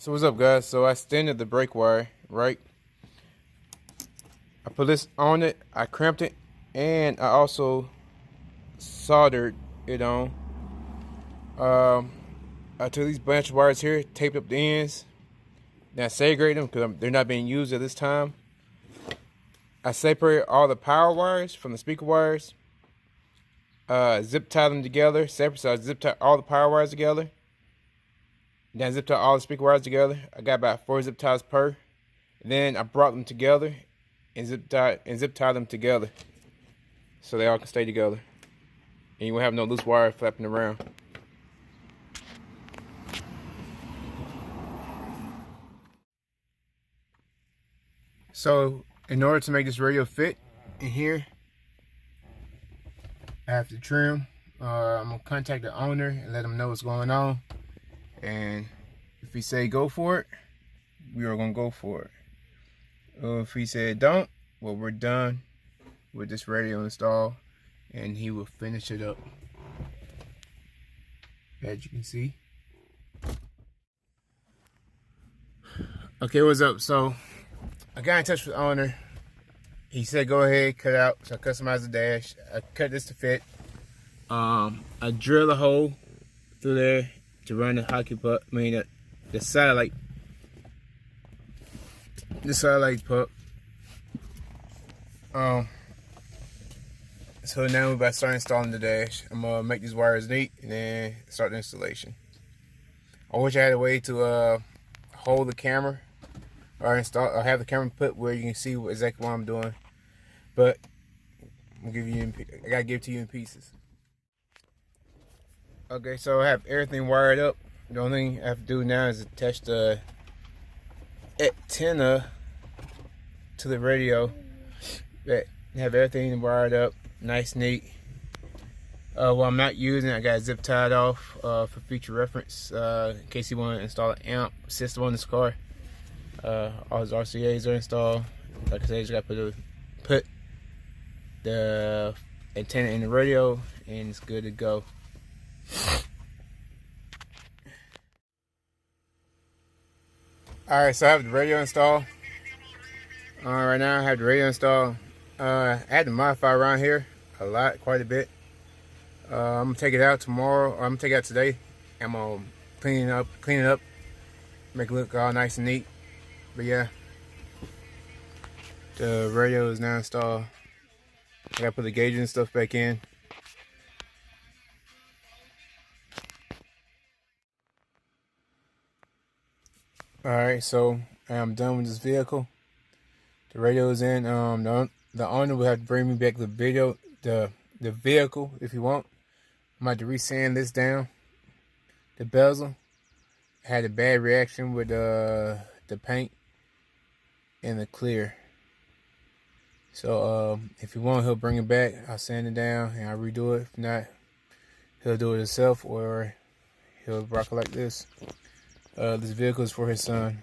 So what's up, guys? So I extended the brake wire, right? I put this on it, I crimped it, and I also soldered it on. I took these branch wires here, taped up the ends. Then I segregated them because they're not being used at this time. I separated all the power wires from the speaker wires. Zip tie them together, separate. So I zip tie all the power wires together. Then I zip tie all the speaker wires together. I got about 4 zip ties per. Then I brought them together and zip tie them together so they all can stay together. And you won't have no loose wire flapping around. So in order to make this radio fit in here, I have to trim. I'm gonna contact the owner and let him know what's going on. And if he say go for it, we are gonna go for it. If he said don't, well, we're done with this radio install, and he will finish it up. As you can see. Okay, what's up? So I got in touch with the owner. He said go ahead, cut out. So I customized the dash. I cut this to fit. I drilled a hole through there to run the hockey puck. I mean the satellite. The satellite puck. So now we're about to start installing the dash. I'm gonna make these wires neat and then start the installation. I wish I had a way to hold the camera or have the camera put where you can see exactly what I'm doing, but I gotta give it to you in pieces. Okay, so I have everything wired up. The only thing I have to do now is attach the antenna to the radio. Have everything wired up, nice, neat. What I'm not using, I got it zip tied off for future reference, in case you want to install an amp system on this car. All his RCAs are installed. Like I said, you just got to put the antenna in the radio, and it's good to go. Alright, so I have the radio installed. Right now I have the radio installed. I had to modify around here quite a bit. I'm gonna take it out tomorrow, or I'm gonna take it out today. I'm gonna clean it up, make it look all nice and neat. But yeah, the radio is now installed. I gotta put the gauges and stuff back in. Alright, so I'm done with this vehicle. The radio is in. The owner will have to bring me back the vehicle if you want. I'm about to resand this down. The bezel had a bad reaction with the paint and the clear. So if you want, he'll bring it back. I'll sand it down and I'll redo it. If not, he'll do it himself, or he'll rock it like this. This vehicle is for his son.